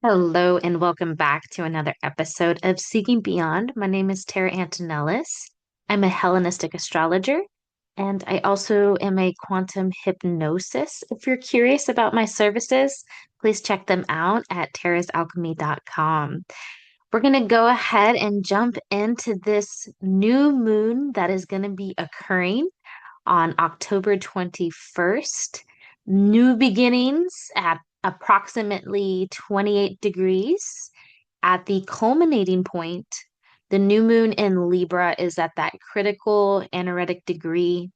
Hello and welcome back to another episode of Seeking Beyond. My name is Tara Antonellis. I'm a Hellenistic astrologer and I also am a quantum hypnosis. If you're curious about my services, please check them out at tarasalchemy.com. We're going to go ahead and jump into this new moon that is going to be occurring on October 21st. New beginnings at approximately 28 degrees. At the culminating point, the new moon in Libra is at that critical anaretic degree,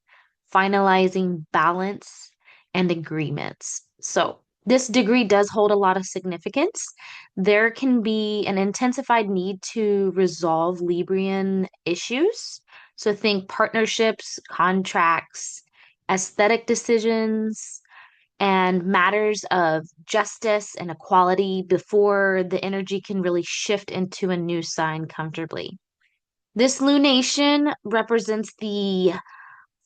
finalizing balance and agreements. So, this degree does hold a lot of significance. There can be an intensified need to resolve Librian issues. So, think partnerships, contracts, aesthetic decisions, and matters of justice and equality before the energy can really shift into a new sign comfortably. This lunation represents the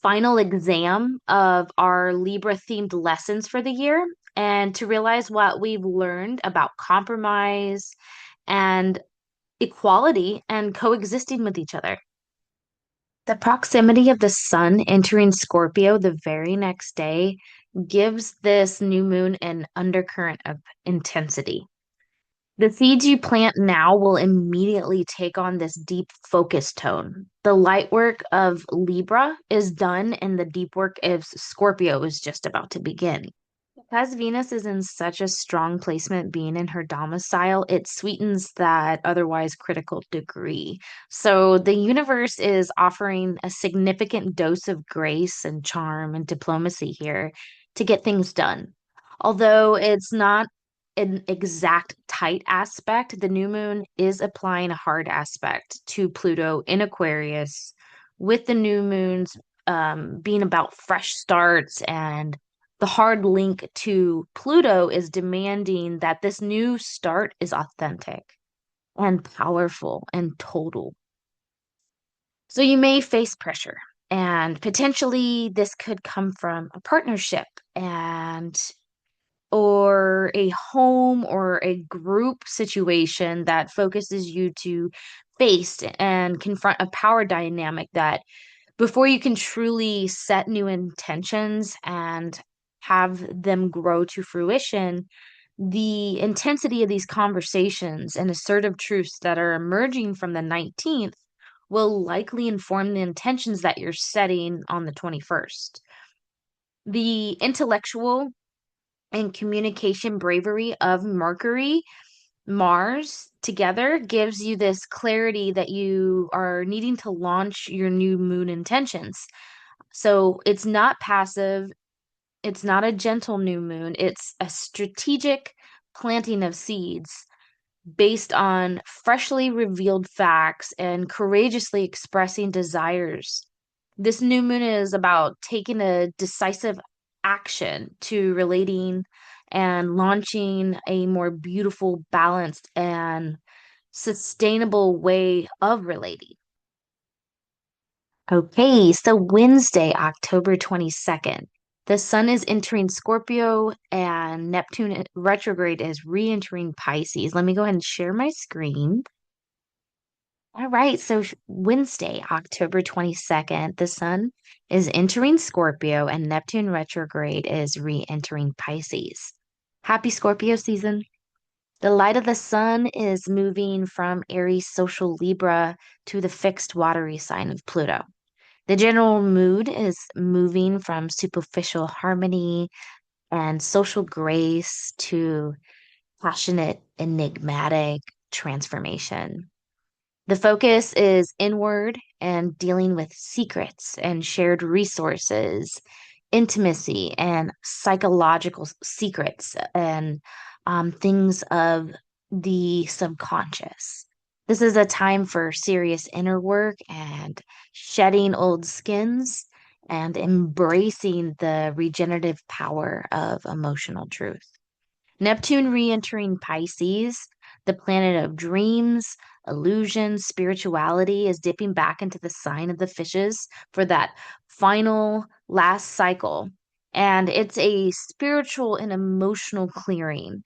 final exam of our Libra themed lessons for the year and to realize what we've learned about compromise and equality and coexisting with each other. The proximity of the sun entering Scorpio the very next day gives this new moon an undercurrent of intensity. The seeds you plant now will immediately take on this deep focus tone. The light work of Libra is done, and the deep work of Scorpio is just about to begin. Because Venus is in such a strong placement, being in her domicile, it sweetens that otherwise critical degree. So the universe is offering a significant dose of grace and charm and diplomacy here to get things done. Although it's not an exact tight aspect, the new moon is applying a hard aspect to Pluto in Aquarius, with the new moons being about fresh starts, and the hard link to Pluto is demanding that this new start is authentic and powerful and total. So you may face pressure, and potentially this could come from a partnership and or a home or a group situation that focuses you to face and confront a power dynamic that before you can truly set new intentions and have them grow to fruition, the intensity of these conversations and assertive truths that are emerging from the 19th will likely inform the intentions that you're setting on the 21st. The intellectual and communication bravery of Mercury, Mars together gives you this clarity that you are needing to launch your new moon intentions. So it's not passive, it's not a gentle new moon, it's a strategic planting of seeds based on freshly revealed facts and courageously expressing desires. This new moon is about taking a decisive action to relating and launching a more beautiful, balanced, and sustainable way of relating. Okay, so Wednesday, October 22nd, the sun is entering Scorpio and Neptune retrograde is re-entering Pisces. Let me go ahead and share my screen. All right, so Wednesday, October 22nd, the sun is entering Scorpio and Neptune retrograde is re-entering Pisces. Happy Scorpio season. The light of the sun is moving from Aries social Libra to the fixed watery sign of Pluto. The general mood is moving from superficial harmony and social grace to passionate, enigmatic transformation. The focus is inward and dealing with secrets and shared resources, intimacy and psychological secrets and things of the subconscious. This is a time for serious inner work and shedding old skins and embracing the regenerative power of emotional truth. Neptune re entering Pisces, the planet of dreams, illusions, spirituality, is dipping back into the sign of the fishes for that final last cycle. And it's a spiritual and emotional clearing.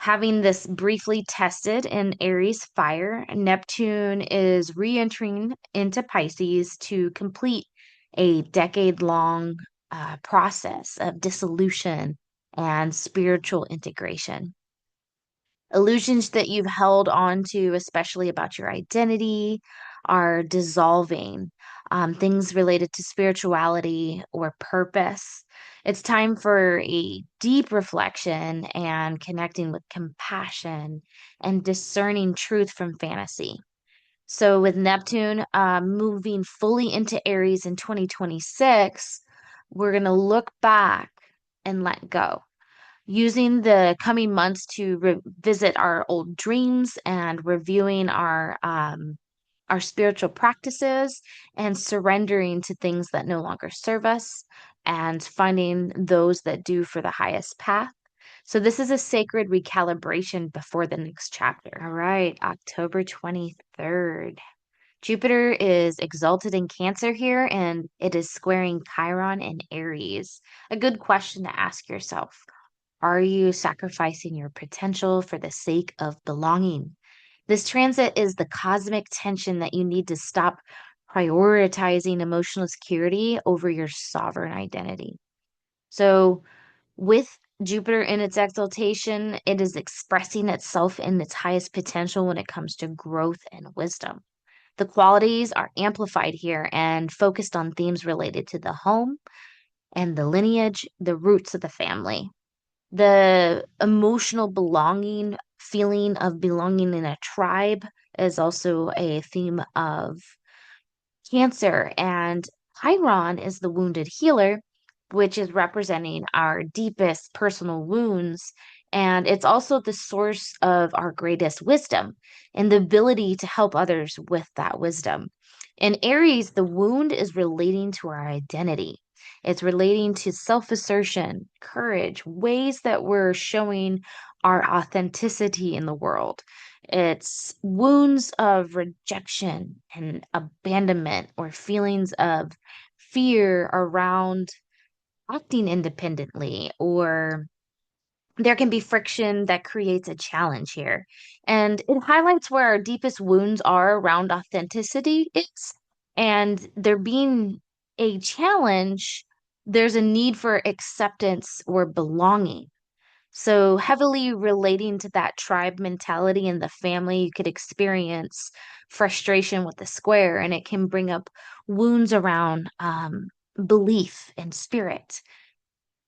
Having this briefly tested in Aries fire, Neptune is re-entering into Pisces to complete a decade-long process of dissolution and spiritual integration. Illusions that you've held on to, especially about your identity, are dissolving. Things related to spirituality or purpose. It's time for a deep reflection and connecting with compassion and discerning truth from fantasy. So, with Neptune moving fully into Aries in 2026, we're going to look back and let go, using the coming months to revisit our old dreams and reviewing our spiritual practices and surrendering to things that no longer serve us and finding those that do for the highest path. So this is a sacred recalibration before the next chapter. All right, October 23rd. Jupiter is exalted in Cancer here, and it is squaring Chiron in Aries. A good question to ask yourself: are you sacrificing your potential for the sake of belonging? This transit is the cosmic tension that you need to stop prioritizing emotional security over your sovereign identity. So, with Jupiter in its exaltation, it is expressing itself in its highest potential when it comes to growth and wisdom. The qualities are amplified here and focused on themes related to the home and the lineage, the roots of the family. The emotional belonging, feeling of belonging in a tribe is also a theme of Cancer. And Chiron is the wounded healer, which is representing our deepest personal wounds. And it's also the source of our greatest wisdom and the ability to help others with that wisdom. In Aries, the wound is relating to our identity. It's relating to self-assertion, courage, ways that we're showing our authenticity in the world. It's wounds of rejection and abandonment or feelings of fear around acting independently, or there can be friction that creates a challenge here. And it highlights where our deepest wounds are around authenticity is, and there being a challenge, there's a need for acceptance or belonging. So, heavily relating to that tribe mentality in the family, you could experience frustration with the square, and it can bring up wounds around belief and spirit.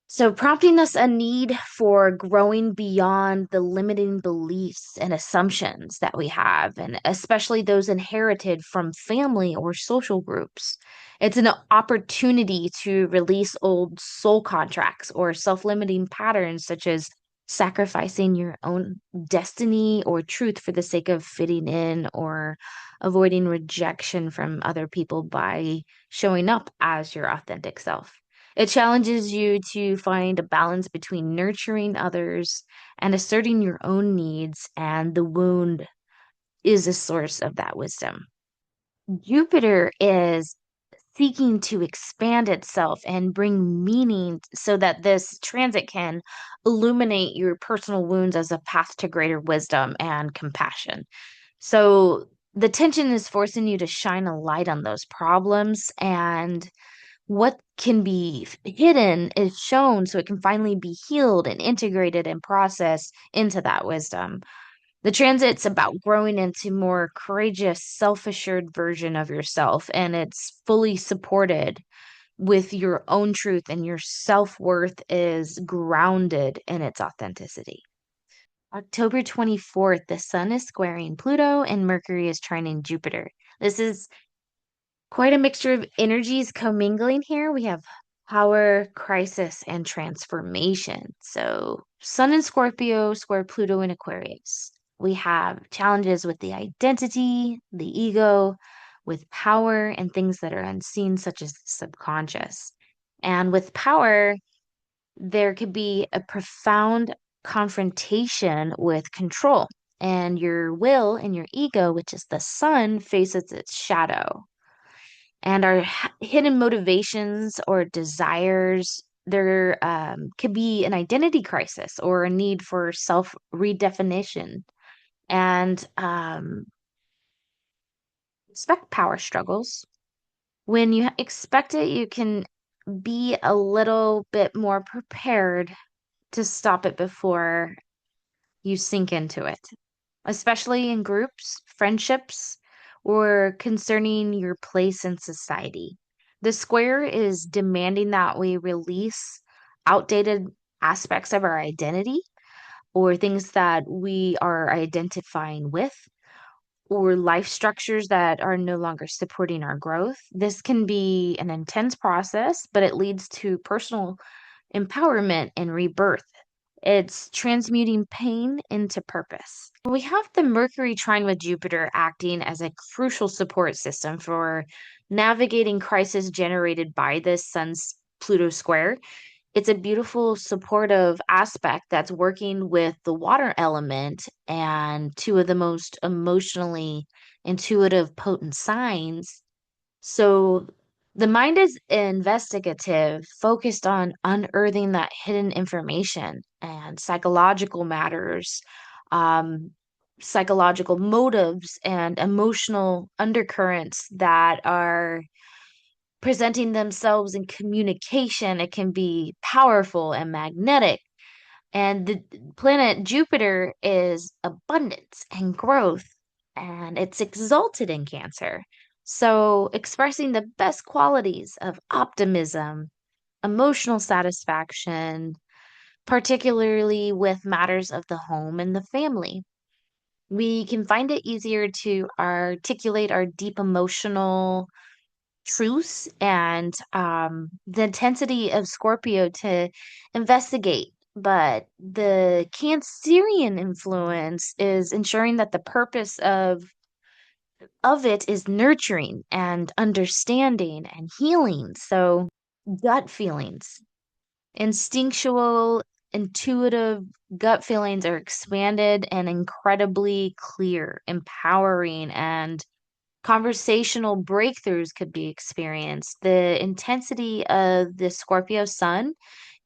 So, prompting us a need for growing beyond the limiting beliefs and assumptions that we have, and especially those inherited from family or social groups. It's an opportunity to release old soul contracts or self-limiting patterns, such as sacrificing your own destiny or truth for the sake of fitting in or avoiding rejection from other people by showing up as your authentic self. It challenges you to find a balance between nurturing others and asserting your own needs, and the wound is a source of that wisdom. Jupiter is seeking to expand itself and bring meaning so that this transit can illuminate your personal wounds as a path to greater wisdom and compassion. So the tension is forcing you to shine a light on those problems, and what can be hidden is shown so it can finally be healed and integrated and processed into that wisdom. The transit's about growing into more courageous, self-assured version of yourself, and it's fully supported with your own truth, and your self-worth is grounded in its authenticity. October 24th, the sun is squaring Pluto and Mercury is trining Jupiter. This is quite a mixture of energies commingling here. We have power, crisis, and transformation. So, Sun in Scorpio, square Pluto in Aquarius. We have challenges with the identity, the ego, with power, and things that are unseen, such as the subconscious. And with power, there could be a profound confrontation with control. And your will and your ego, which is the sun, faces its shadow, and our hidden motivations or desires There could be an identity crisis or a need for self redefinition. And expect power struggles. When you expect it, you can be a little bit more prepared to stop it before you sink into it, especially in groups, friendships, or concerning your place in society. The square is demanding that we release outdated aspects of our identity or things that we are identifying with or life structures that are no longer supporting our growth. This can be an intense process, but it leads to personal empowerment and rebirth. It's transmuting pain into purpose. We have the Mercury trine with Jupiter acting as a crucial support system for navigating crisis generated by this Sun's Pluto square. It's a beautiful supportive aspect that's working with the water element and two of the most emotionally intuitive, potent signs. So the mind is investigative, focused on unearthing that hidden information and psychological matters, um, psychological motives, and emotional undercurrents that are presenting themselves in communication. It can be powerful and magnetic. And the planet Jupiter is abundance and growth, and it's exalted in Cancer. So, expressing the best qualities of optimism, emotional satisfaction, particularly with matters of the home and the family. We can find it easier to articulate our deep emotional truths and the intensity of Scorpio to investigate. But the Cancerian influence is ensuring that the purpose of it is nurturing and understanding and healing. So gut feelings, instinctual, intuitive gut feelings are expanded and incredibly clear, empowering, and conversational breakthroughs could be experienced. The intensity of the Scorpio sun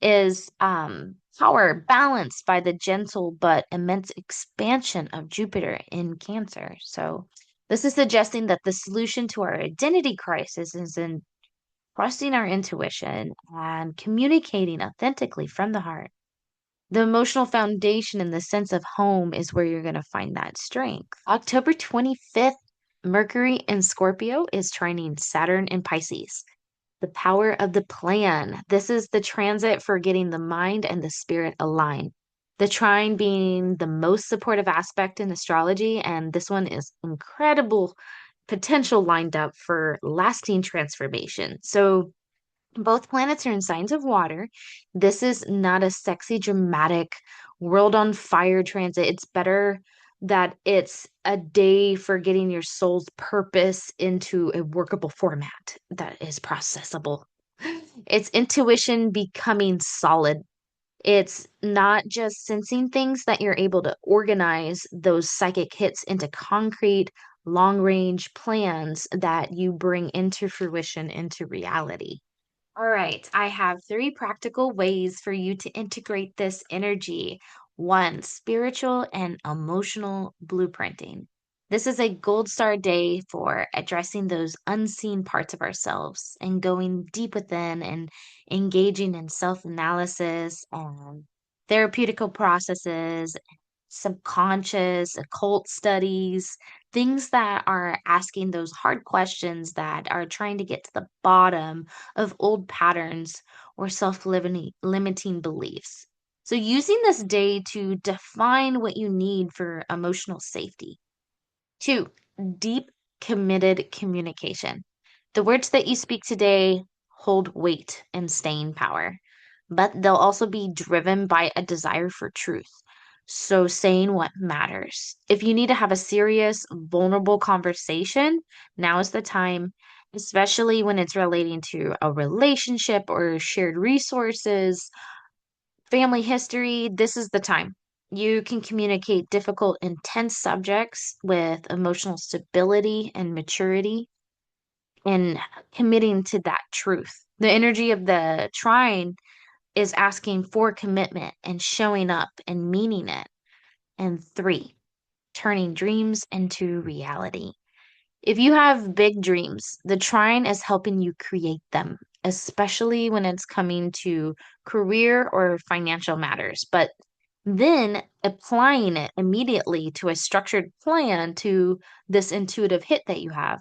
is power balanced by the gentle but immense expansion of Jupiter in Cancer. So, this is suggesting that the solution to our identity crisis is in trusting our intuition and communicating authentically from the heart. The emotional foundation and the sense of home is where you're going to find that strength. October 25th, Mercury in Scorpio is trining Saturn in Pisces. The power of the plan. This is the transit for getting the mind and the spirit aligned. The trine being the most supportive aspect in astrology, and this one is incredible potential lined up for lasting transformation. So, both planets are in signs of water. This is not a sexy, dramatic, world on fire transit. It's better that it's a day for getting your soul's purpose into a workable format that is processable. It's intuition becoming solid. It's not just sensing things that you're able to organize those psychic hits into concrete, long range plans that you bring into fruition, into reality. All right, I have three practical ways for you to integrate this energy. One, spiritual and emotional blueprinting. This is a gold star day for addressing those unseen parts of ourselves and going deep within and engaging in self-analysis and therapeutical processes, subconscious, occult studies, things that are asking those hard questions that are trying to get to the bottom of old patterns or self-limiting beliefs. So, using this day to define what you need for emotional safety. Two, deep, committed communication. The words that you speak today hold weight and staying power, but they'll also be driven by a desire for truth. So, saying what matters. If you need to have a serious, vulnerable conversation, now is the time, especially when it's relating to a relationship or shared resources, family history. This is the time. You can communicate difficult, intense subjects with emotional stability and maturity and committing to that truth. The energy of the trine is asking for commitment and showing up and meaning it. And 3, turning dreams into reality. If you have big dreams, the trine is helping you create them, especially when it's coming to career or financial matters. But then applying it immediately to a structured plan to this intuitive hit that you have.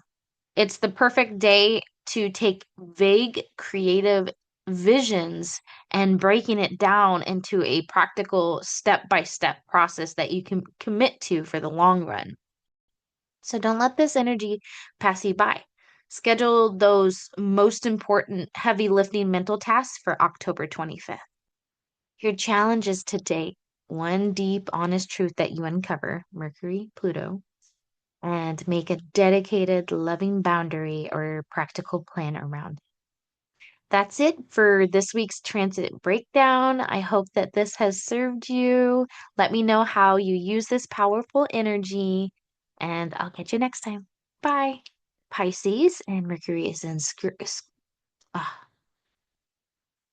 It's the perfect day to take vague creative visions and breaking it down into a practical step-by-step process that you can commit to for the long run. So don't let this energy pass you by. Schedule those most important heavy lifting mental tasks for October 25th. Your challenge is to date one deep, honest truth that you uncover, Mercury, Pluto, and make a dedicated, loving boundary or practical plan around it. That's it for this week's transit breakdown. I hope that this has served you. Let me know how you use this powerful energy, and I'll catch you next time. Bye. Pisces and Mercury is in ah,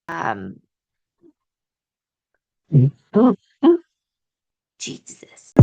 um Jesus.